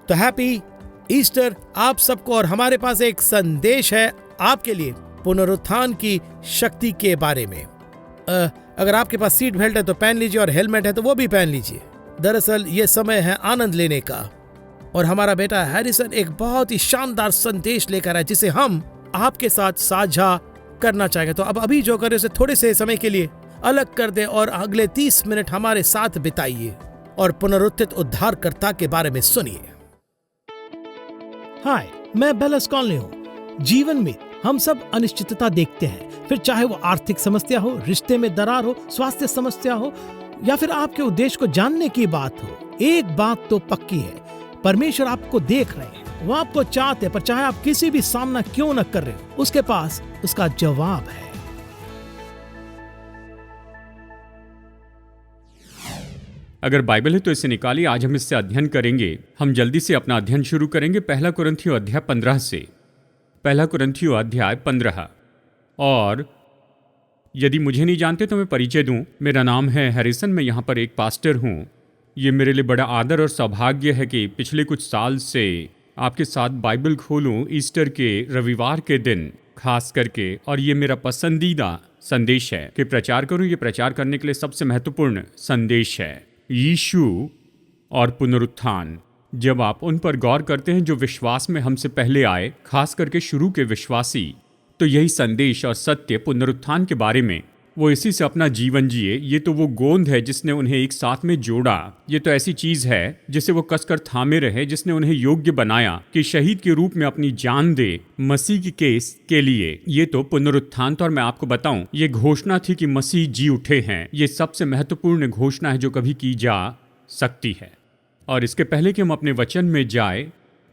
तो happy Easter आप सबको। और हमारे पास एक संदेश है आपके लिए पुनरुत्थान की शक्ति के बारे में। अगर आपके पास सीट बेल्ट है तो पहन लीजिए, और हेलमेट है तो वो भी पहन लीजिए। दरअसल ये समय है आनंद लेने का, और हमारा बेटा हैरिसन एक बहुत ही शानदार संदेश लेकर आया जिसे हम आपके साथ साझा करना चाहेंगे। तो अब अभी जो करें उसे थोड़े से समय के लिए अलग कर दे और अगले 30 मिनट हमारे साथ बिताइए और पुनरुत्थित उद्धारकर्ता के बारे में सुनिए। हाय, मैं बेलस कॉलोनी हूँ। जीवन में हम सब अनिश्चितता देखते हैं, फिर चाहे वो आर्थिक समस्या हो, रिश्ते में दरार हो, स्वास्थ्य समस्या हो, या फिर आपके उद्देश्य को जानने की बात हो। एक बात तो पक्की है, परमेश्वर आपको देख रहे हैं, वो आपको चाहते हैं, पर चाहे आप किसी भी सामना क्यों न कर रहे हो, उसके पास उसका जवाब है। अगर बाइबल है तो इसे निकालिए, आज हम इससे अध्ययन करेंगे। हम जल्दी से अपना अध्ययन शुरू करेंगे पहला कुरिन्थियों अध्याय 15 से। पहला कुरिन्थियों अध्याय 15। और यदि मुझे नहीं जानते तो मैं परिचय दूं। मेरा नाम है हैरिसन, मैं यहाँ पर एक पास्टर हूँ। ये मेरे लिए बड़ा आदर और सौभाग्य है कि पिछले कुछ साल से आपके साथ बाइबल खोलूं ईस्टर के रविवार के दिन खास करके। और ये मेरा पसंदीदा संदेश है कि प्रचार करूं। ये प्रचार करने के लिए सबसे महत्वपूर्ण संदेश है यीशु और पुनरुत्थान। जब आप उन पर गौर करते हैं जो विश्वास में हमसे पहले आए, खास करके शुरू के विश्वासी, तो यही संदेश और सत्य पुनरुत्थान के बारे में, वो इसी से अपना जीवन जिए। ये तो वो गोंद है जिसने उन्हें एक साथ में जोड़ा। ये तो ऐसी चीज है जिसे वो कसकर थामे रहे, जिसने उन्हें योग्य बनाया कि शहीद के रूप में अपनी जान दे मसीह के केस के लिए। ये तो पुनरुत्थान। तो और मैं आपको बताऊं, ये घोषणा थी कि मसीह जी उठे हैं। ये सबसे महत्वपूर्ण घोषणा है जो कभी की जा सकती है। और इसके पहले कि हम अपने वचन में जाए,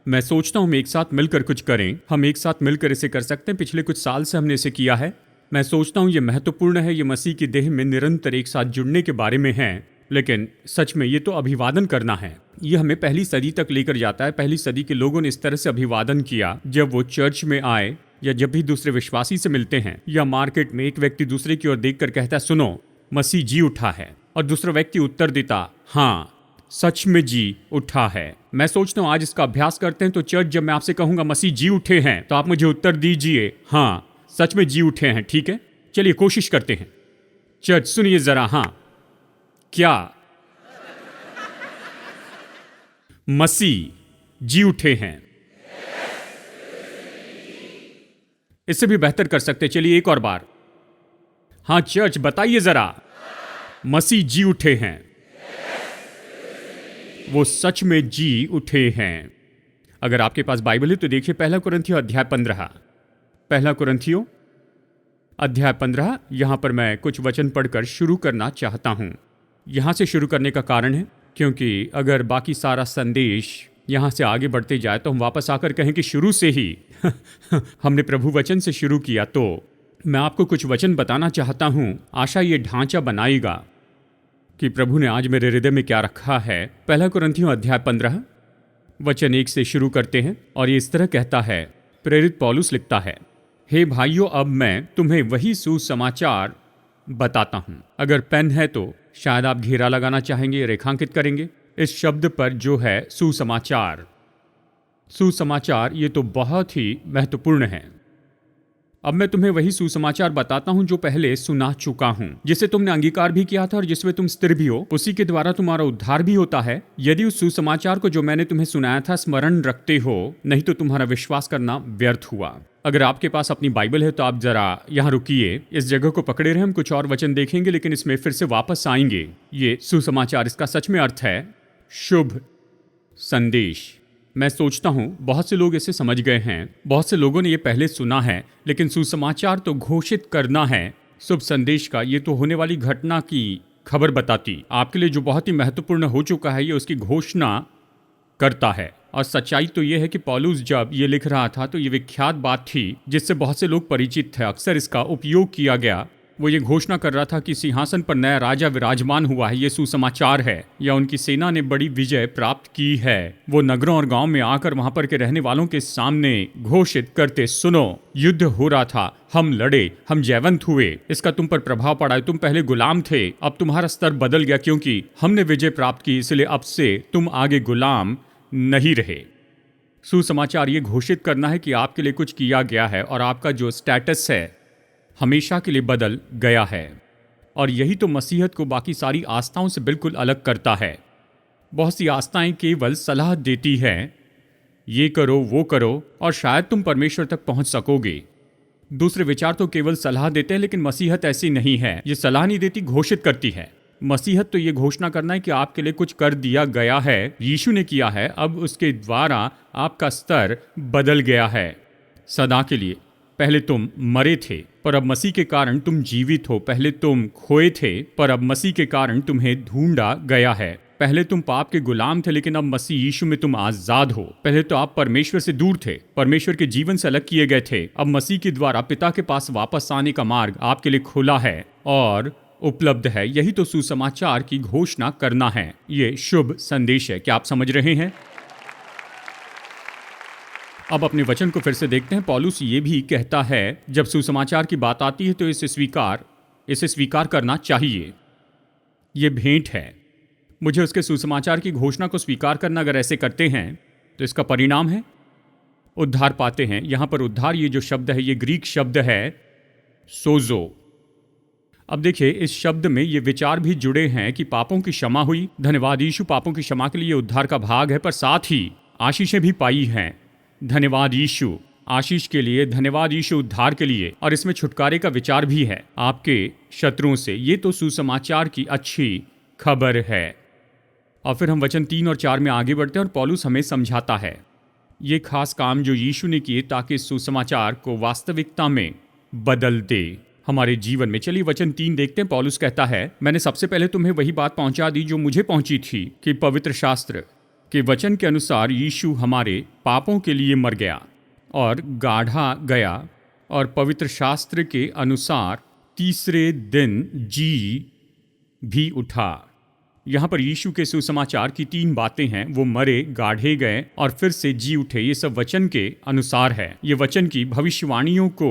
मैं सोचता हूँ हम एक साथ मिलकर कुछ करें। हम एक साथ मिलकर इसे कर सकते हैं। पिछले कुछ साल से हमने इसे किया है। मैं सोचता हूँ ये महत्वपूर्ण है। ये मसीह की देह में निरंतर एक साथ जुड़ने के बारे में है। लेकिन सच में ये तो अभिवादन करना है। ये हमें पहली सदी तक लेकर जाता है। पहली सदी के लोगों ने इस तरह से अभिवादन किया जब वो चर्च में आए, या जब भी दूसरे विश्वासी से मिलते हैं, या मार्केट में एक व्यक्ति दूसरे की ओर देखकर कहता है, सुनो मसीह जी उठा है, और दूसरा व्यक्ति उत्तर देता, हाँ सच में जी उठा है। मैं सोचता हूँ आज इसका अभ्यास करते हैं। तो चर्च, जब मैं आपसे कहूंगा मसीह जी उठे हैं, तो आप मुझे उत्तर दीजिए, हाँ सच में जी उठे हैं। ठीक है, चलिए कोशिश करते हैं। चर्च सुनिए जरा, हाँ क्या मसीह जी उठे हैं? इससे भी बेहतर कर सकते। चलिए एक और बार, हाँ चर्च बताइए जरा, मसीह जी उठे हैं। वो सच में जी उठे हैं। अगर आपके पास बाइबल है तो देखिए पहला कुरिन्थियों अध्याय 15। पहला कुरिन्थियों अध्याय 15। यहां पर मैं कुछ वचन पढ़कर शुरू करना चाहता हूं। यहां से शुरू करने का कारण है क्योंकि अगर बाकी सारा संदेश यहां से आगे बढ़ते जाए तो हम वापस आकर कहें कि शुरू से ही हमने प्रभु वचन से शुरू किया। तो मैं आपको कुछ वचन बताना चाहता हूं। आशा ये ढांचा बनाएगा कि प्रभु ने आज मेरे हृदय में क्या रखा है। पहला कुरिन्थियों अध्याय 15 वचन 1 से शुरू करते हैं, और ये इस तरह कहता है। प्रेरित पौलुस लिखता है, हे भाइयों, अब मैं तुम्हें वही सुसमाचार बताता हूं। अगर पेन है तो शायद आप घेरा लगाना चाहेंगे, रेखांकित करेंगे इस शब्द पर जो है सुसमाचार। सुसमाचार ये तो बहुत ही महत्वपूर्ण है। अब मैं तुम्हें वही सुसमाचार बताता हूं जो पहले सुना चुका हूं, जिसे तुमने अंगीकार भी किया था और जिसमें तुम स्थिर भी हो। उसी के द्वारा तुम्हारा उद्धार भी होता है, यदि उस सुसमाचार को जो मैंने तुम्हें सुनाया था स्मरण रखते हो। नहीं तो तुम्हारा विश्वास करना व्यर्थ हुआ। अगर आपके पास अपनी बाइबल है तो आप जरा यहाँ रुकिए, इस जगह को पकड़े रहे। हम कुछ और वचन देखेंगे लेकिन इसमें फिर से वापस आएंगे। ये सुसमाचार, इसका सच में अर्थ है शुभ संदेश। मैं सोचता हूँ बहुत से लोग इसे समझ गए हैं, बहुत से लोगों ने ये पहले सुना है, लेकिन सुसमाचार तो घोषित करना है। शुभ संदेश का ये तो होने वाली घटना की खबर बताती आपके लिए जो बहुत ही महत्वपूर्ण हो चुका है, ये उसकी घोषणा करता है। और सच्चाई तो ये है कि पौलुस जब ये लिख रहा था तो ये विख्यात बात थी जिससे बहुत से लोग परिचित थे, अक्सर इसका उपयोग किया गया। वो ये घोषणा कर रहा था कि सिंहासन पर नया राजा विराजमान हुआ है, ये सुसमाचार है, या उनकी सेना ने बड़ी विजय प्राप्त की है। वो नगरों और गांव में आकर वहां पर के रहने वालों के सामने घोषित करते, सुनो युद्ध हो रहा था, हम लड़े, हम जयवंत हुए, इसका तुम पर प्रभाव पड़ा है। तुम पहले गुलाम थे, अब तुम्हारा स्तर बदल गया क्योंकि हमने विजय प्राप्त की, इसलिए अब से तुम आगे गुलाम नहीं रहे। सुसमाचार ये घोषित करना है कि आपके लिए कुछ किया गया है और आपका जो स्टेटस है हमेशा के लिए बदल गया है। और यही तो मसीहत को बाकी सारी आस्थाओं से बिल्कुल अलग करता है। बहुत सी आस्थाएं केवल सलाह देती हैं, ये करो वो करो और शायद तुम परमेश्वर तक पहुंच सकोगे। दूसरे विचार तो केवल सलाह देते हैं, लेकिन मसीहत ऐसी नहीं है। ये सलाह नहीं देती, घोषित करती है। मसीहत तो ये घोषणा करना है कि आपके लिए कुछ कर दिया गया है, यीशु ने किया है, अब उसके द्वारा आपका स्तर बदल गया है सदा के लिए। पहले तुम मरे थे पर अब मसीह के कारण तुम जीवित हो। पहले तुम खोए थे पर अब मसीह के कारण तुम्हें ढूंढा गया है। पहले तुम पाप के गुलाम थे लेकिन अब मसीह यीशु में तुम आजाद हो। पहले तो आप परमेश्वर से दूर थे, परमेश्वर के जीवन से अलग किए गए थे। अब मसीह के द्वारा पिता के पास वापस आने का मार्ग आपके लिए खुला है और उपलब्ध है। यही तो सुसमाचार की घोषणा करना है। ये शुभ संदेश है। क्या आप समझ रहे हैं? अब अपने वचन को फिर से देखते हैं। पौलुस ये भी कहता है, जब सुसमाचार की बात आती है तो इसे स्वीकार करना चाहिए। ये भेंट है। मुझे उसके सुसमाचार की घोषणा को स्वीकार करना। अगर ऐसे करते हैं तो इसका परिणाम है उद्धार पाते हैं। यहां पर उद्धार ये जो शब्द है ये ग्रीक शब्द है सोजो। अब देखिए, इस शब्द में ये विचार भी जुड़े हैं कि पापों की क्षमा हुई, धन्यवाद यीशु, पापों की क्षमा के लिए उद्धार का भाग है, पर साथ ही आशीषें भी पाई हैं, धन्यवाद यीशु, आशीष के लिए, धन्यवाद यीशु, उद्धार के लिए। और इसमें छुटकारे का विचार भी है आपके शत्रुओं से। ये तो सुसमाचार की अच्छी खबर है। और फिर हम वचन 3 और 4 में आगे बढ़ते हैं और पौलुस हमें समझाता है ये खास काम जो यीशु ने किए ताकि सुसमाचार को वास्तविकता में बदल दे हमारे जीवन में। चलिए वचन 3 देखते हैं। पौलुस कहता है, मैंने सबसे पहले तुम्हें वही बात पहुंचा दी जो मुझे पहुंची थी कि पवित्र शास्त्र के वचन के अनुसार यीशु हमारे पापों के लिए मर गया और गाढ़ा गया और पवित्र शास्त्र के अनुसार तीसरे दिन जी भी उठा। यहाँ पर यीशु के सुसमाचार की 3 बातें हैं। वो मरे, गाढ़े गए और फिर से जी उठे। ये सब वचन के अनुसार है। ये वचन की भविष्यवाणियों को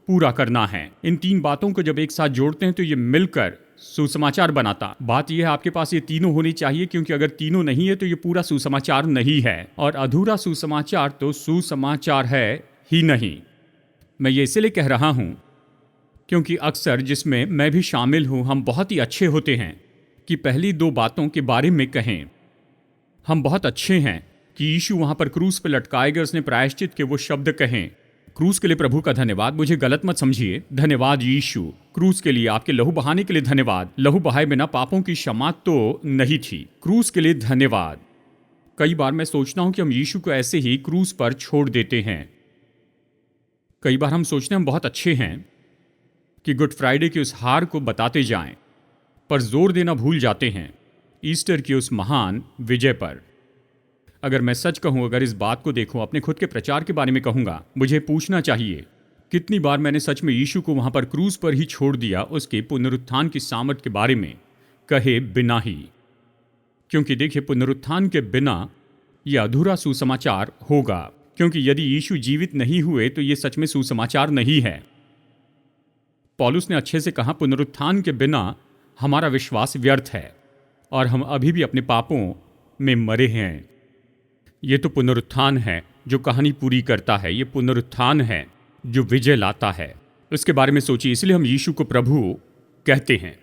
पूरा करना है। इन 3 बातों को जब एक साथ जोड़ते हैं तो ये मिलकर सुसमाचार बनाता। बात यह है आपके पास ये तीनों होनी चाहिए, क्योंकि अगर तीनों नहीं है तो ये पूरा सुसमाचार नहीं है। और अधूरा सुसमाचार तो सुसमाचार है ही नहीं। मैं ये इसलिए कह रहा हूं क्योंकि अक्सर, जिसमें मैं भी शामिल हूं, हम बहुत ही अच्छे होते हैं कि पहली 2 बातों के बारे में कहें। हम बहुत अच्छे हैं कि यीशु वहां पर क्रूस पर लटकाए गए, उसने प्रायश्चित के वो शब्द कहें, क्रूस के लिए प्रभु का धन्यवाद। मुझे गलत मत समझिए, धन्यवाद यीशु, क्रूस के लिए, आपके लहू बहाने के लिए धन्यवाद। लहू बहाए बिना पापों की क्षमा तो नहीं थी, क्रूस के लिए धन्यवाद। कई बार मैं सोचता हूं कि हम यीशु को ऐसे ही क्रूस पर छोड़ देते हैं। कई बार हम सोचते हैं हम बहुत अच्छे हैं कि गुड फ्राइडे के उस हार को बताते जाएं, पर जोर देना भूल जाते हैं ईस्टर की उस महान विजय पर। अगर मैं सच कहूं, अगर इस बात को देखूं, अपने खुद के प्रचार के बारे में कहूंगा, मुझे पूछना चाहिए कितनी बार मैंने सच में यीशु को वहां पर क्रूस पर ही छोड़ दिया, उसके पुनरुत्थान की सामर्थ के बारे में कहे बिना ही। क्योंकि देखिए, पुनरुत्थान के बिना यह अधूरा सुसमाचार होगा। क्योंकि यदि यीशु जीवित नहीं हुए तो यह सच में सुसमाचार नहीं है। पौलुस ने अच्छे से कहा, पुनरुत्थान के बिना हमारा विश्वास व्यर्थ है और हम अभी भी अपने पापों में मरे हैं। ये तो पुनरुत्थान है जो कहानी पूरी करता है। ये पुनरुत्थान है जो विजय लाता है। उसके बारे में सोचिए। इसलिए हम यीशु को प्रभु कहते हैं,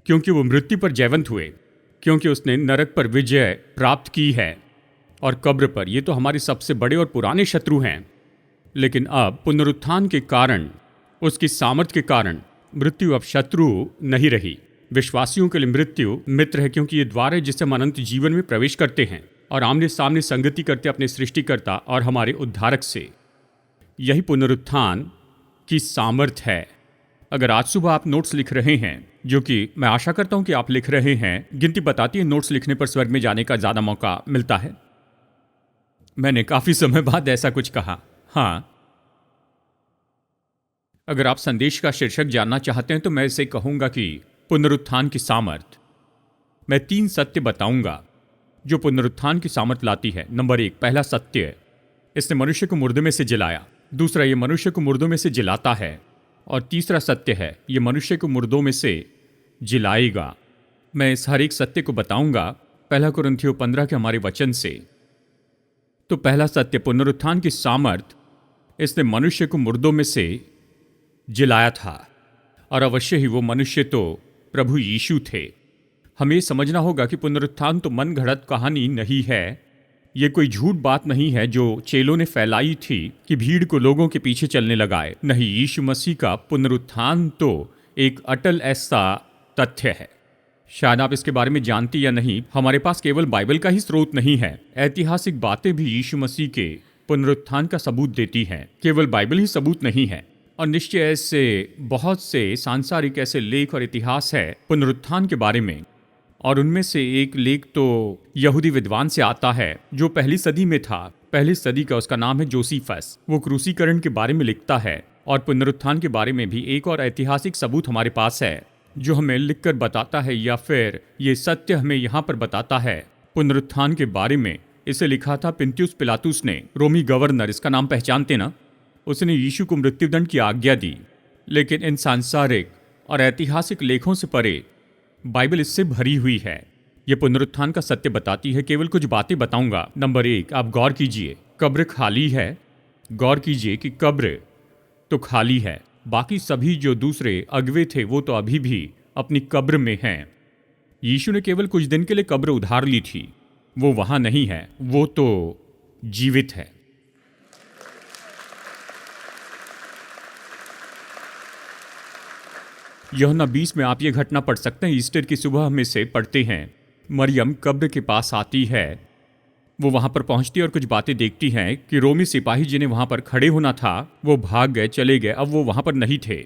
क्योंकि वो मृत्यु पर जयवंत हुए, क्योंकि उसने नरक पर विजय प्राप्त की है और कब्र पर। ये तो हमारे सबसे बड़े और पुराने शत्रु हैं। लेकिन अब पुनरुत्थान के कारण, उसकी सामर्थ के कारण, मृत्यु अब शत्रु नहीं रही। विश्वासियों के लिए मृत्यु मित्र है, क्योंकि ये द्वार है जिससे हम अनंत जीवन में प्रवेश करते हैं और आमने सामने संगति करते अपने सृष्टिकर्ता और हमारे उद्धारक से। यही पुनरुत्थान की सामर्थ है। अगर आज सुबह आप नोट्स लिख रहे हैं, जो कि मैं आशा करता हूं कि आप लिख रहे हैं, गिनती बताती है नोट्स लिखने पर स्वर्ग में जाने का ज्यादा मौका मिलता है। मैंने काफी समय बाद ऐसा कुछ कहा। हाँ, अगर आप संदेश का शीर्षक जानना चाहते हैं तो मैं इसे कहूंगा कि पुनरुत्थान की सामर्थ। मैं 3 सत्य बताऊंगा जो पुनरुत्थान की सामर्थ लाती है। नंबर 1, पहला सत्य, इसने मनुष्य को मुर्दे में से जिलाया। दूसरा, ये मनुष्य को मुर्दों में से जिलाता है। और तीसरा सत्य है, ये मनुष्य को मुर्दों में से जिलाएगा। मैं इस हर एक सत्य को बताऊंगा 1 कुरिन्थियों 15 के हमारे वचन से। तो पहला सत्य, पुनरुत्थान की सामर्थ, इसने मनुष्य को मुर्दों में से जिलाया था, और अवश्य ही वो मनुष्य तो प्रभु यीशु थे। हमें समझना होगा कि पुनरुत्थान तो मन घड़त कहानी नहीं है। ये कोई झूठ बात नहीं है जो चेलों ने फैलाई थी कि भीड़ को लोगों के पीछे चलने लगाए। नहीं, यीशु मसीह का पुनरुत्थान तो एक अटल ऐसा तथ्य है। शायद आप इसके बारे में जानती या नहीं, हमारे पास केवल बाइबल का ही स्रोत नहीं है। ऐतिहासिक बातें भी यीशु मसीह के पुनरुत्थान का सबूत देती हैं। केवल बाइबल ही सबूत नहीं है। और निश्चय ऐसे बहुत से सांसारिक ऐसे लेख और इतिहास है पुनरुत्थान के बारे में। और उनमें से एक लेख तो यहूदी विद्वान से आता है जो पहली सदी में था। पहली सदी का उसका नाम है जोसीफस। वो क्रूसीकरण के बारे में लिखता है। और पुनरुत्थान के बारे में भी एक और ऐतिहासिक सबूत हमारे पास है जो हमें लिखकर बताता है, या फिर ये सत्य हमें यहाँ पर बताता है पुनरुत्थान के बारे में। इसे लिखा था पिंतियुस पिलातुस ने, रोमी गवर्नर। इसका नाम पहचानते ना? उसने यीशु को मृत्युदंड की आज्ञा दी। लेकिन इन सांसारिक और ऐतिहासिक लेखों से परे बाइबल इससे भरी हुई है। यह पुनरुत्थान का सत्य बताती है। केवल कुछ बातें बताऊंगा। नंबर 1, आप गौर कीजिए, कब्र खाली है। गौर कीजिए कि कब्र तो खाली है। बाकी सभी जो दूसरे अगवे थे वो तो अभी भी अपनी कब्र में हैं। यीशु ने केवल कुछ दिन के लिए कब्र उधार ली थी। वो वहां नहीं है, वो तो जीवित है। यूहन्ना 20 में आप ये घटना पढ़ सकते हैं। ईस्टर की सुबह में से पढ़ते हैं। मरियम कब्र के पास आती है। वो वहां पर पहुंचती है और कुछ बातें देखती हैं कि रोमी सिपाही जिन्हें वहां पर खड़े होना था वो भाग गए, चले गए। अब वो वहां पर नहीं थे।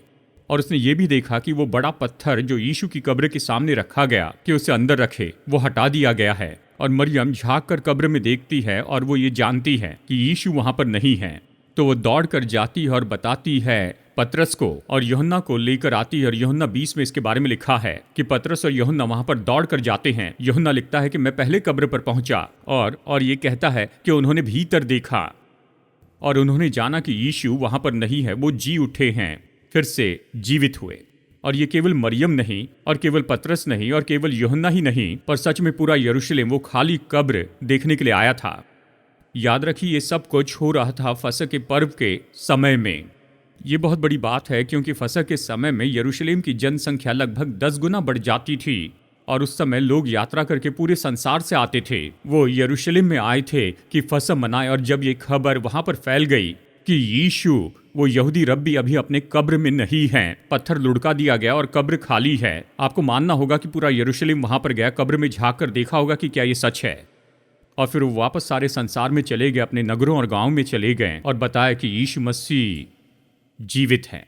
और उसने ये भी देखा कि वो बड़ा पत्थर जो यीशु की कब्र के सामने रखा गया कि उसे अंदर रखे, वो हटा दिया गया है। और मरियम झांक कर कब्र में देखती है और वो ये जानती है कि यीशु वहां पर नहीं है। तो वो दौड़ कर जाती है और बताती है पतरस को, और यूहन्ना को लेकर आती है। और यूहन्ना 20 में इसके बारे में लिखा है कि पतरस और यूहन्ना वहां पर दौड़ कर जाते हैं। यूहन्ना लिखता है कि मैं पहले कब्र पर पहुंचा और ये कहता है कि उन्होंने भीतर देखा और उन्होंने जाना कि यीशु वहां पर नहीं है, वो जी उठे हैं, फिर से जीवित हुए। और ये केवल मरियम नहीं, और केवल पतरस नहीं, और केवल यूहन्ना ही नहीं, पर सच में पूरा यरूशलेम वो खाली कब्र देखने के लिए आया था। याद रखिए, ये सब कुछ हो रहा था फसह के पर्व के समय में। ये बहुत बड़ी बात है क्योंकि फसह के समय में यरूशलेम की जनसंख्या लगभग 10 गुना बढ़ जाती थी। और उस समय लोग यात्रा करके पूरे संसार से आते थे। वो यरूशलेम में आए थे कि फसह मनाए। और जब ये खबर वहां पर फैल गई कि यीशु वो यहूदी रब्बी अभी अपने कब्र में नहीं हैं, पत्थर लुढ़का दिया गया और कब्र खाली है, आपको मानना होगा कि पूरा यरूशलेम वहां पर गया, कब्र में झांक कर देखा होगा कि क्या ये सच है। और फिर वो वापस सारे संसार में चले गए, अपने नगरों और गांवों में चले गए और बताया कि यीशु मसीह जीवित है।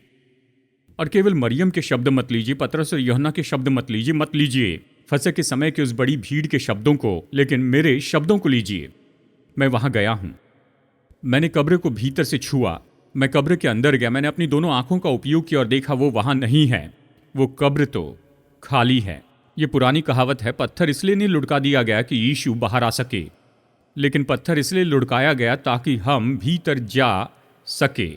और केवल मरियम के शब्द मत लीजिए, पतरस और यूहन्ना के शब्द मत लीजिए फसह के समय के उस बड़ी भीड़ के शब्दों को, लेकिन मेरे शब्दों को लीजिए। मैं वहां गया हूं, मैंने कब्र को भीतर से छुआ, मैं कब्र के अंदर गया, मैंने अपनी दोनों आंखों का उपयोग किया और देखा वो वहां नहीं है, वो कब्र तो खाली है। ये पुरानी कहावत है, पत्थर इसलिए नहीं लुढ़का दिया गया कि यीशु बाहर आ सके, लेकिन पत्थर इसलिए लुढ़काया गया ताकि हम भीतर जा सके।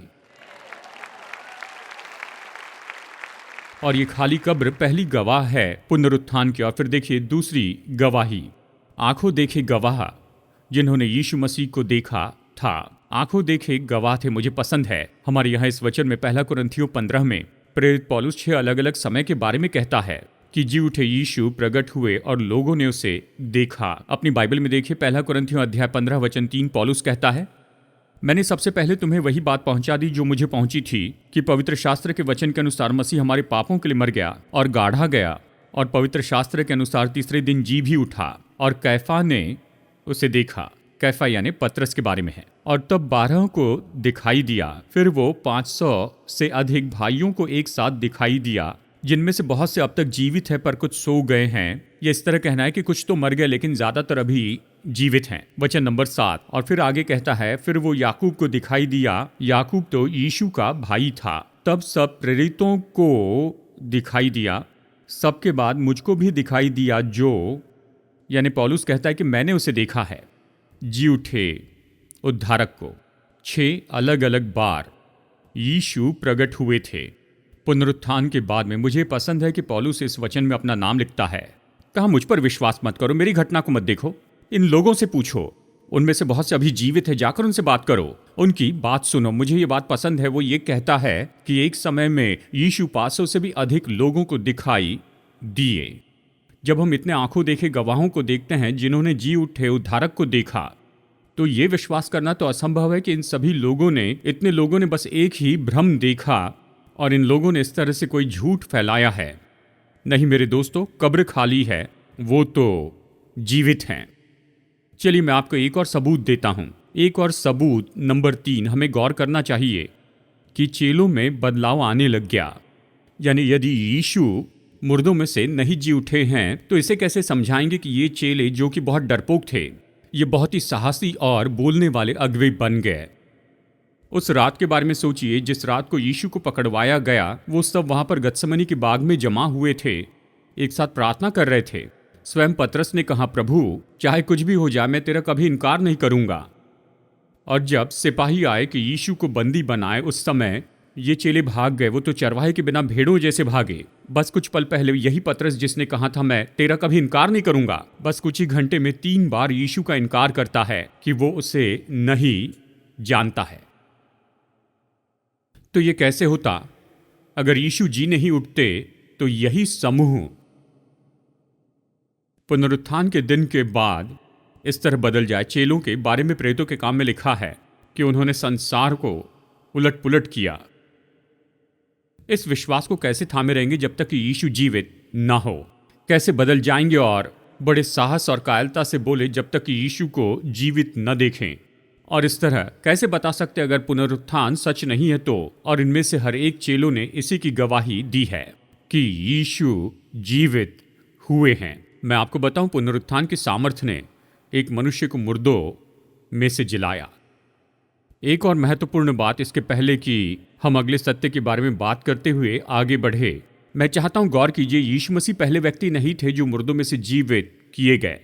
और ये खाली कब्र पहली गवाह है पुनरुत्थान की। और फिर देखिए दूसरी गवाही, आंखों देखे गवाह जिन्होंने यीशु मसीह को देखा था। आंखों देखे गवाह थे। मुझे पसंद है हमारे यहाँ इस वचन में 1 कुरिन्थियों 15 में प्रेरित पौलुस 6 अलग अलग समय के बारे में कहता है कि जी उठे यीशु प्रकट हुए और लोगों ने उसे देखा। अपनी बाइबल में देखिए 1 कुरिन्थियों अध्याय 15 वचन 3, पौलुस कहता है, मैंने सबसे पहले तुम्हें वही बात पहुंचा दी जो मुझे पहुंची थी कि पवित्र शास्त्र के वचन के अनुसार मसीह हमारे पापों के लिए मर गया और गाढ़ा गया, और पवित्र शास्त्र के अनुसार तीसरे दिन जी भी उठा, और कैफा ने उसे देखा। कैफा यानी पतरस के बारे में है। और तब 12 को दिखाई दिया। फिर वो 500 से अधिक भाइयों को एक साथ दिखाई दिया, जिनमें से बहुत से अब तक जीवित है पर कुछ सो गए हैं। ये इस तरह कहना है कि कुछ तो मर गए लेकिन ज्यादातर अभी जीवित हैं। वचन नंबर 7। और फिर आगे कहता है, फिर वो याकूब को दिखाई दिया। याकूब तो यीशु का भाई था। तब सब प्रेरितों को दिखाई दिया। सबके बाद मुझको भी दिखाई दिया, जो यानी पौलुस कहता है कि मैंने उसे देखा है, जी उठे उद्धारक को। 6 अलग अलग बार यीशु प्रकट हुए थे पुनरुत्थान के बाद में। मुझे पसंद है कि पौलुस इस वचन में अपना नाम लिखता है। कहा मुझ पर विश्वास मत करो, मेरी घटना को मत देखो, इन लोगों से पूछो, उनमें से बहुत से अभी जीवित है, जाकर उनसे बात करो, उनकी बात सुनो। मुझे ये बात पसंद है। वो ये कहता है कि एक समय में यीशु 500 से भी अधिक लोगों को दिखाई दिए। जब हम इतने आंखों देखे गवाहों को देखते हैं जिन्होंने जी उठे उद्धारक को देखा, तो ये विश्वास करना तो असंभव है कि इन सभी लोगों ने, इतने लोगों ने बस एक ही भ्रम देखा और इन लोगों ने इस तरह से कोई झूठ फैलाया है। नहीं मेरे दोस्तों, कब्र खाली है, वो तो जीवित हैं। चलिए मैं आपको एक और सबूत देता हूं। एक और सबूत नंबर 3, हमें गौर करना चाहिए कि चेलों में बदलाव आने लग गया। यानी यदि यीशु मुर्दों में से नहीं जी उठे हैं तो इसे कैसे समझाएंगे कि ये चेले जो कि बहुत डरपोक थे, ये बहुत ही साहसी और बोलने वाले अगुवे बन गए। उस रात के बारे में सोचिए जिस रात को यीशु को पकड़वाया गया। वो सब वहां पर गत्समनी के बाग में जमा हुए थे, एक साथ प्रार्थना कर रहे थे। स्वयं पतरस ने कहा, प्रभु चाहे कुछ भी हो जाए मैं तेरा कभी इनकार नहीं करूंगा। और जब सिपाही आए कि यीशु को बंदी बनाए, उस समय ये चेले भाग गए। वो तो चरवाहे के बिना भेड़ों जैसे भागे। बस कुछ पल पहले यही पतरस जिसने कहा था मैं तेरा कभी इनकार नहीं करूंगा, बस कुछ ही घंटे में 3 बार यीशु का इनकार करता है कि वो उसे नहीं जानता है। तो ये कैसे होता? अगर यीशु जी नहीं उठते तो यही समूह पुनरुत्थान के दिन के बाद इस तरह बदल जाए। चेलों के बारे में प्रेरितों के काम में लिखा है कि उन्होंने संसार को उलट पुलट किया। इस विश्वास को कैसे थामे रहेंगे जब तक कि यीशु जीवित ना हो? कैसे बदल जाएंगे और बड़े साहस और कायरता से बोले जब तक कि यीशु को जीवित न देखें? और इस तरह कैसे बता सकते अगर पुनरुत्थान सच नहीं है तो? और इनमें से हर एक चेलों ने इसी की गवाही दी है कि यीशु जीवित हुए हैं। मैं आपको बताऊं, पुनरुत्थान की सामर्थ्य ने एक मनुष्य को मुर्दों में से जिलाया। एक और महत्वपूर्ण बात, इसके पहले कि हम अगले सत्य के बारे में बात करते हुए आगे बढ़े, मैं चाहता हूं गौर कीजिए, यीशु मसीह पहले व्यक्ति नहीं थे जो मुर्दों में से जीवित किए गए।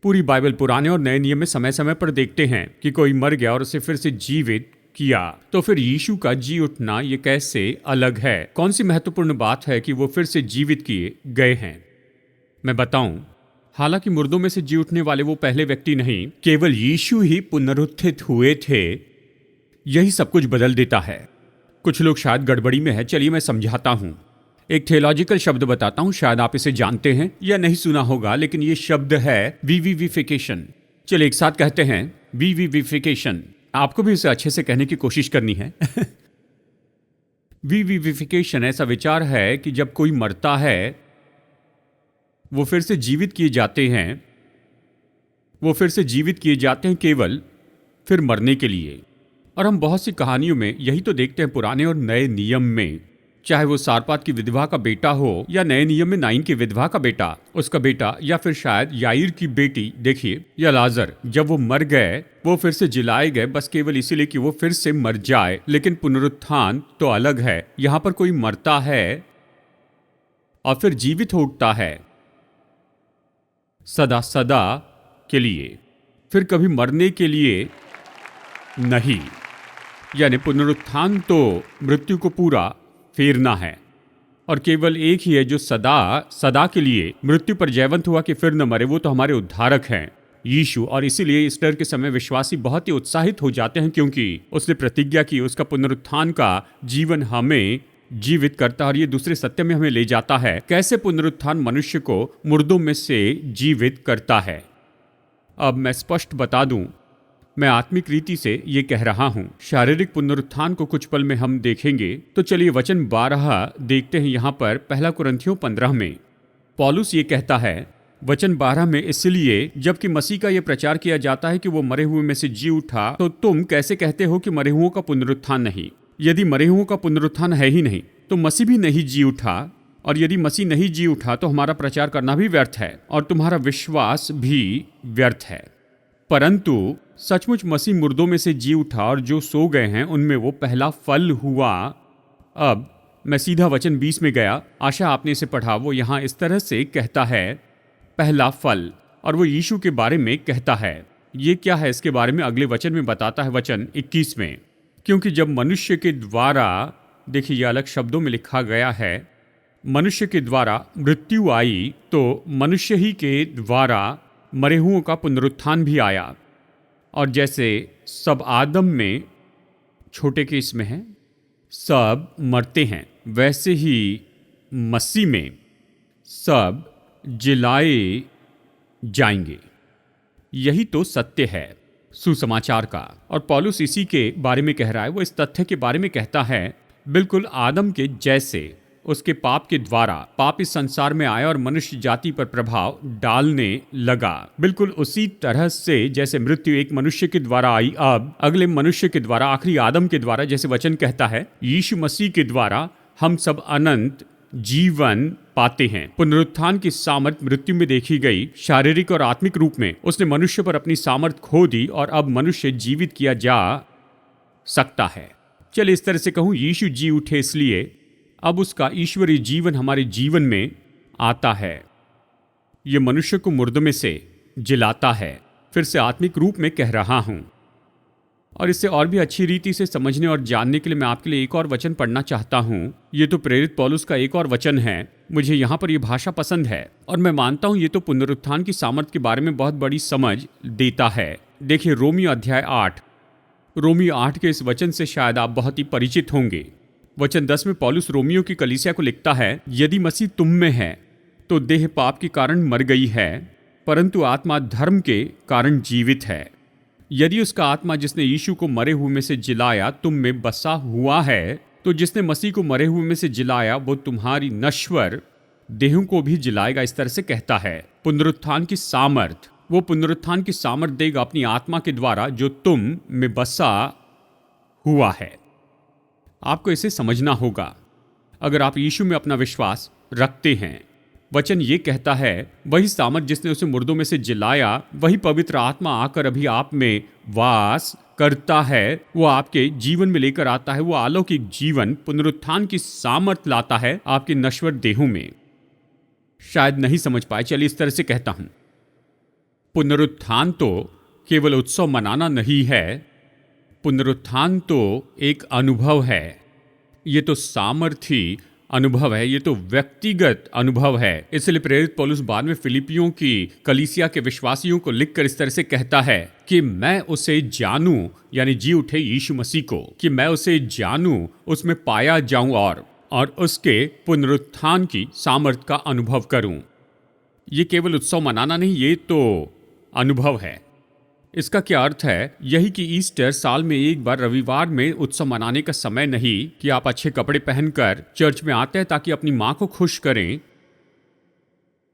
पूरी बाइबल पुराने और नए नियम में समय समय पर देखते हैं कि कोई मर गया और उसे फिर से जीवित किया। तो फिर यीशु का जी उठना ये कैसे अलग है? कौन सी महत्वपूर्ण बात है कि वो फिर से जीवित किए गए हैं? मैं बताऊं, हालांकि मुर्दों में से जी उठने वाले वो पहले व्यक्ति नहीं, केवल यीशु ही पुनरुत्थित हुए थे। यही सब कुछ बदल देता है। कुछ लोग शायद गड़बड़ी में है, चलिए मैं समझाता हूं। एक थियोलॉजिकल शब्द बताता हूं, शायद आप इसे जानते हैं या नहीं सुना होगा, लेकिन ये शब्द है विविविफिकेशन। चलिए एक साथ कहते हैं, विविविफिकेशन। आपको भी इसे अच्छे से कहने की कोशिश करनी है। विविविफिकेशन ऐसा विचार है कि जब कोई मरता है वो फिर से जीवित किए जाते हैं। वो फिर से जीवित किए जाते हैं केवल फिर मरने के लिए। और हम बहुत सी कहानियों में यही तो देखते हैं, पुराने और नए नियम में। चाहे वो सारपात की विधवा का बेटा हो या नए नियम में नाइन की विधवा का बेटा, उसका बेटा, या फिर शायद याईर की बेटी देखिए, या लाजर, जब वो मर गए वो फिर से जिलाए गए बस केवल इसीलिए कि वो फिर से मर जाए। लेकिन पुनरुत्थान तो अलग है। यहां पर कोई मरता है और फिर जीवित हो उठता है सदा सदा के लिए, फिर कभी मरने के लिए नहीं। यानी पुनरुत्थान तो मृत्यु को पूरा फेरना है, और केवल एक ही है जो सदा सदा के लिए मृत्यु पर जयवंत हुआ कि फिर न मरे। वो तो हमारे उद्धारक हैं, यीशु। और इसीलिए ईस्टर के समय विश्वासी बहुत ही उत्साहित हो जाते हैं, क्योंकि उसने प्रतिज्ञा की उसका पुनरुत्थान का जीवन हमें जीवित करता है। और ये दूसरे सत्य में हमें ले जाता है कैसे पुनरुत्थान मनुष्य को मुर्दों में से जीवित करता है। अब मैं स्पष्ट बता दूं, मैं आत्मिक रीति से ये कह रहा हूं। शारीरिक पुनरुत्थान को कुछ पल में हम देखेंगे। तो चलिए वचन 12 देखते हैं। यहां पर 1 कुरिन्थियों 15 में पौलुस ये कहता है, वचन 12 में, इसलिए जबकि मसीह का यह प्रचार किया जाता है कि वो मरे हुए में से जी उठा, तो तुम कैसे कहते हो कि मरे हुओं का पुनरुत्थान नहीं? यदि मरे हुओं का पुनरुत्थान है ही नहीं तो मसीह भी नहीं जी उठा, और यदि मसीह नहीं जी उठा तो हमारा प्रचार करना भी व्यर्थ है और तुम्हारा विश्वास भी व्यर्थ है। परंतु सचमुच मसीह मुर्दों में से जी उठा, और जो सो गए हैं उनमें वो पहला फल हुआ। अब मैं सीधा वचन 20 में गया, आशा आपने इसे पढ़ा। वो यहाँ इस तरह से कहता है, पहला फल, और वो यीशु के बारे में कहता है। ये क्या है इसके बारे में अगले वचन में बताता है, वचन 21 में। क्योंकि जब मनुष्य के द्वारा, देखिए ये अलग शब्दों में लिखा गया है, मनुष्य के द्वारा मृत्यु आई, तो मनुष्य ही के द्वारा मरे हुओं का पुनरुत्थान भी आया। और जैसे सब आदम में, छोटे केस में है, सब मरते हैं, वैसे ही मसीह में सब जिलाए जाएंगे। यही तो सत्य है सुसमाचार का। और पौलुस इसी के बारे में कह रहा है। वो इस तथ्य के बारे में कहता है, बिल्कुल आदम के जैसे उसके पाप के द्वारा पाप इस संसार में आया और मनुष्य जाति पर प्रभाव डालने लगा। बिल्कुल उसी तरह से जैसे मृत्यु एक मनुष्य के द्वारा आई, अब अगले मनुष्य के द्वारा, आखिरी आदम के द्वारा, जैसे वचन कहता है, यीशु मसीह के द्वारा हम सब अनंत जीवन पाते हैं। पुनरुत्थान की सामर्थ मृत्यु में देखी गई। शारीरिक और आत्मिक रूप में उसने मनुष्य पर अपनी सामर्थ खो दी और अब मनुष्य जीवित किया जा सकता है। चलिए इस तरह से कहूं, यीशु जी उठे इसलिए अब उसका ईश्वरीय जीवन हमारे जीवन में आता है। ये मनुष्य को मुर्दों में से जिलाता है। फिर से आत्मिक रूप में कह रहा हूं। और इससे और भी अच्छी रीति से समझने और जानने के लिए मैं आपके लिए एक और वचन पढ़ना चाहता हूं। ये तो प्रेरित पौलुस का एक और वचन है। मुझे यहां पर यह भाषा पसंद है और मैं मानता हूं ये तो पुनरुत्थान की सामर्थ के बारे में बहुत बड़ी समझ देता है। देखिए रोमियो अध्याय 8, रोमियो 8 के इस वचन से शायद आप बहुत ही परिचित होंगे। वचन 10 में पौलुस रोमियो की कलीसिया को लिखता है, यदि मसीह तुम में है तो देह पाप के कारण मर गई है, परंतु आत्मा धर्म के कारण जीवित है। यदि उसका आत्मा जिसने यीशु को मरे हुए में से जिलाया तुम में बसा हुआ है, तो जिसने मसीह को मरे हुए में से जिलाया वो तुम्हारी नश्वर देहों को भी जिलाएगा। इस तरह से कहता है पुनरुत्थान की सामर्थ, वो पुनरुत्थान की सामर्थ देगा अपनी आत्मा के द्वारा जो तुम में बसा हुआ है। आपको इसे समझना होगा अगर आप यीशु में अपना विश्वास रखते हैं। वचन ये कहता है, वही सामर्थ जिसने उसे मुर्दों में से जिलाया, वही पवित्र आत्मा आकर अभी आप में वास करता है। वो आपके जीवन में लेकर आता है वो अलौकिक जीवन, पुनरुत्थान की सामर्थ लाता है आपके नश्वर देहों में। शायद नहीं समझ पाए, चलिए इस तरह से कहता हूं, पुनरुत्थान तो केवल उत्सव मनाना नहीं है, पुनरुत्थान तो एक अनुभव है। ये तो सामर्थी अनुभव है, ये तो व्यक्तिगत अनुभव है। इसलिए प्रेरित पौलुस बाद में फिलिपियों की कलीसिया के विश्वासियों को लिखकर इस तरह से कहता है कि मैं उसे जानूं, यानी जी उठे यीशु मसीह को, कि मैं उसे जानूं, उसमें पाया जाऊं और उसके पुनरुत्थान की सामर्थ का अनुभव करूं। ये केवल उत्सव मनाना नहीं, ये तो अनुभव है। इसका क्या अर्थ है? यही कि ईस्टर साल में एक बार रविवार में उत्सव मनाने का समय नहीं कि आप अच्छे कपड़े पहनकर चर्च में आते हैं ताकि अपनी मां को खुश करें।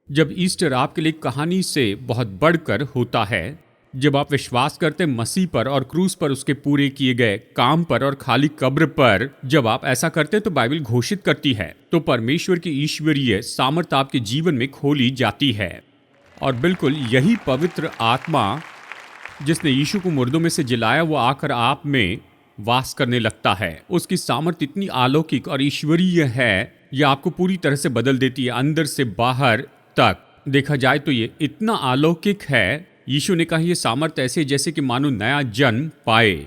जब ईस्टर आपके लिए कहानी से बहुत बढ़कर होता है, जब आप विश्वास करते हैं मसीह पर और क्रूस पर उसके पूरे किए गए काम पर और खाली कब्र पर, जब आप ऐसा करते हैं तो बाइबल घोषित करती है तो परमेश्वर की ईश्वरीय सामर्थ आपके जीवन में खोली जाती है। और बिल्कुल यही पवित्र आत्मा जिसने यीशु को मुर्दों में से जिलाया वो आकर आप में वास करने लगता है। उसकी सामर्थ इतनी अलौकिक और ईश्वरीय है, यह आपको पूरी तरह से बदल देती है, अंदर से बाहर तक। देखा जाए तो ये इतना अलौकिक है। यीशु ने कहा यह सामर्थ ऐसे जैसे कि मानो नया जन्म पाए।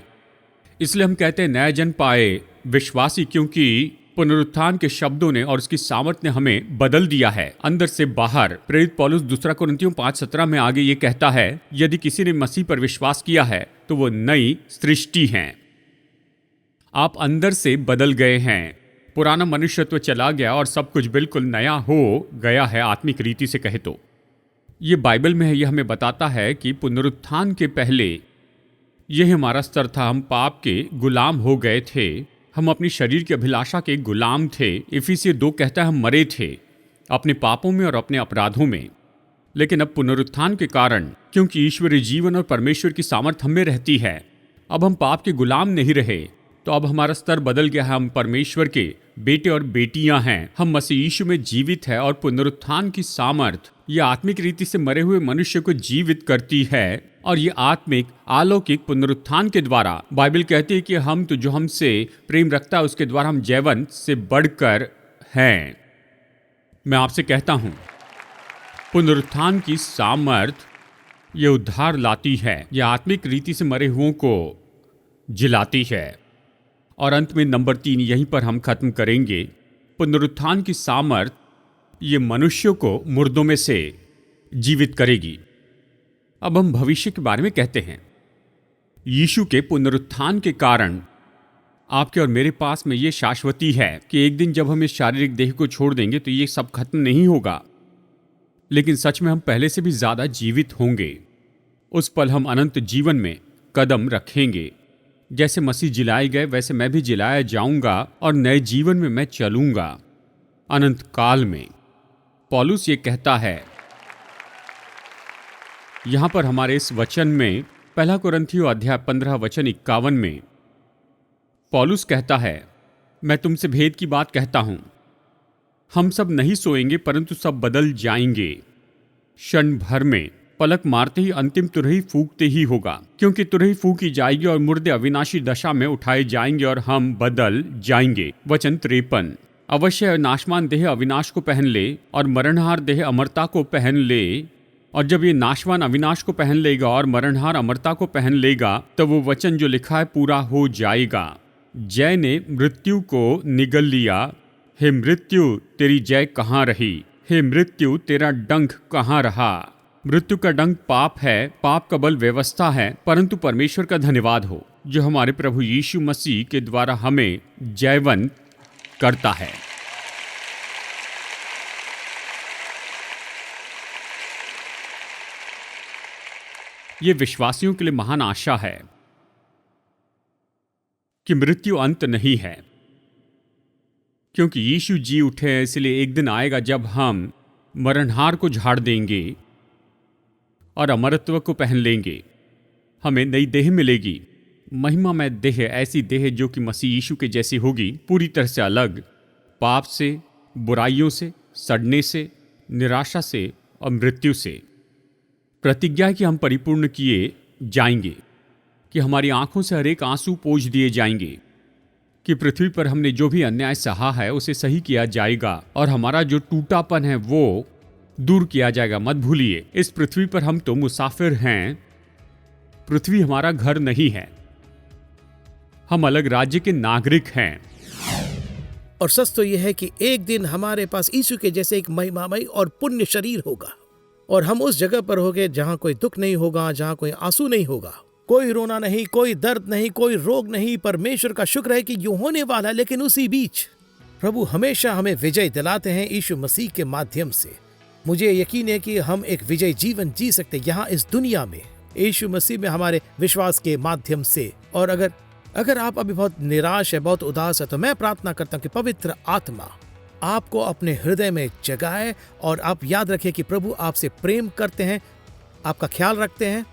इसलिए हम कहते हैं नया जन्म पाए विश्वासी, क्योंकि पुनरुत्थान के शब्दों ने और उसकी सामर्थ ने हमें बदल दिया है अंदर से बाहर। प्रेरित पौलुस 2 कोरिन्थियों 5:17 में आगे ये कहता है, यदि किसी ने मसीह पर विश्वास किया है तो वो नई सृष्टि हैं। आप अंदर से बदल गए हैं, पुराना मनुष्यत्व चला गया और सब कुछ बिल्कुल नया हो गया है। आत्मिक रीति से कहे तो ये बाइबल में है, यह हमें बताता है कि पुनरुत्थान के पहले यही हमारा स्तर था। हम पाप के गुलाम हो गए थे, हम अपनी शरीर की अभिलाषा के गुलाम थे। इफिसियों 2 कहता है हम मरे थे अपने पापों में और अपने अपराधों में। लेकिन अब पुनरुत्थान के कारण, क्योंकि ईश्वरीय जीवन और परमेश्वर की सामर्थ हम में रहती है, अब हम पाप के गुलाम नहीं रहे। तो अब हमारा स्तर बदल गया है, हम परमेश्वर के बेटे और बेटियां हैं। हम मसीह यीशु में जीवित है और पुनरुत्थान की सामर्थ यह आत्मिक रीति से मरे हुए मनुष्य को जीवित करती है। और ये आत्मिक अलौकिक पुनरुत्थान के द्वारा बाइबल कहती है कि हम तो जो हमसे प्रेम रखता है उसके द्वारा हम जयवंत से बढ़कर हैं। मैं आपसे कहता हूं पुनरुत्थान की सामर्थ ये उद्धार लाती है, यह आत्मिक रीति से मरे हुओं को जिलाती है। और अंत में नंबर 3 यहीं पर हम खत्म करेंगे। पुनरुत्थान की सामर्थ ये मनुष्यों को मुर्दों में से जीवित करेगी। अब हम भविष्य के बारे में कहते हैं। यीशु के पुनरुत्थान के कारण आपके और मेरे पास में ये शाश्वती है कि एक दिन जब हम इस शारीरिक देह को छोड़ देंगे तो ये सब खत्म नहीं होगा, लेकिन सच में हम पहले से भी ज्यादा जीवित होंगे। उस पल हम अनंत जीवन में कदम रखेंगे। जैसे मसीह जिलाए गए वैसे मैं भी जिलाया जाऊंगा और नए जीवन में मैं चलूंगा अनंत काल में। पौलुस ये कहता है यहां पर हमारे इस वचन में, पहला कुरिन्थियों अध्याय 15 वचन 51 में पौलुस कहता है, मैं तुमसे भेद की बात कहता हूं, हम सब नहीं सोएंगे परंतु सब बदल जाएंगे। क्षण भर में, पलक मारते ही अंतिम तुरही फूंकते ही होगा, क्योंकि तुरही फूंकी जाएगी और मुर्दे अविनाशी दशा में उठाए जाएंगे और हम बदल जाएंगे। वचन 53। अवश्य नाशवान देह अविनाश को पहन ले और मरणहार देह अमरता को पहन ले। और जब ये नाशवान अविनाश को पहन लेगा और मरणहार अमरता को पहन लेगा तो वो वचन जो लिखा है पूरा हो जाएगा। जय ने मृत्यु को निगल लिया। हे मृत्यु तेरी जय कहाँ रही? हे मृत्यु तेरा डंक कहाँ रहा? मृत्यु का डंक पाप है, पाप का बल व्यवस्था है, परंतु परमेश्वर का धन्यवाद हो जो हमारे प्रभु यीशु मसीह के द्वारा हमें जयवंत करता है। ये विश्वासियों के लिए महान आशा है कि मृत्यु अंत नहीं है, क्योंकि यीशु जी उठे हैं। इसलिए एक दिन आएगा जब हम मरणहार को झाड़ देंगे और अमरत्व को पहन लेंगे। हमें नई देह मिलेगी, महिमामय देह, ऐसी देह जो कि मसीह यीशु के जैसी होगी, पूरी तरह से अलग, पाप से, बुराइयों से, सड़ने से, निराशा से और मृत्यु से। प्रतिज्ञा कि हम परिपूर्ण किए जाएंगे, कि हमारी आंखों से हर एक आंसू पोंछ दिए जाएंगे, कि पृथ्वी पर हमने जो भी अन्याय सहा है उसे सही किया जाएगा और हमारा जो टूटापन है वो दूर किया जाएगा। मत भूलिए, इस पृथ्वी पर हम तो मुसाफिर हैं, पृथ्वी हमारा घर नहीं है। हम अलग राज्य के नागरिक हैं। और सच तो यह है कि एक दिन हमारे पास यीशु के जैसे एक महिमामय और पुण्य शरीर होगा और हम उस जगह पर होंगे जहां कोई दुख नहीं होगा, जहां कोई आंसू नहीं होगा, कोई रोना नहीं, कोई दर्द नहीं, कोई रोग नहीं। परमेश्वर का शुक्र है कि यूं होने वाला है। लेकिन उसी बीच प्रभु हमेशा हमें विजय दिलाते हैं यीशु मसीह के माध्यम से। मुझे यकीन है कि हम एक विजय जीवन जी सकते हैं यहाँ इस दुनिया में यीशु मसीह में हमारे विश्वास के माध्यम से। और अगर आप अभी बहुत निराश है, बहुत उदास है, तो मैं प्रार्थना करता हूँ कि पवित्र आत्मा आपको अपने हृदय में जगाए और आप याद रखें कि प्रभु आपसे प्रेम करते हैं, आपका ख्याल रखते हैं।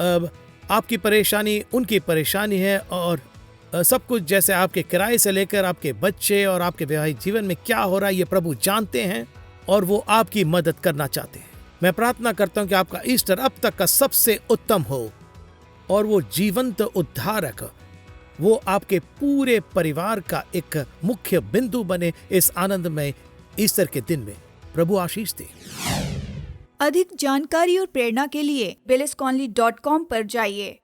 अब आपकी परेशानी उनकी परेशानी है और सब कुछ, जैसे आपके किराए से लेकर आपके बच्चे और आपके वैवाहिक जीवन में क्या हो रहा है, ये प्रभु जानते हैं और वो आपकी मदद करना चाहते हैं। मैं प्रार्थना करता हूँ कि आपका ईस्टर अब तक का सबसे उत्तम हो और वो जीवंत उद्धारक, वो आपके पूरे परिवार का एक मुख्य बिंदु बने इस आनंदमय ईस्टर के दिन में। प्रभु आशीष दे। अधिक जानकारी और प्रेरणा के लिए willisconley.com पर जाइए।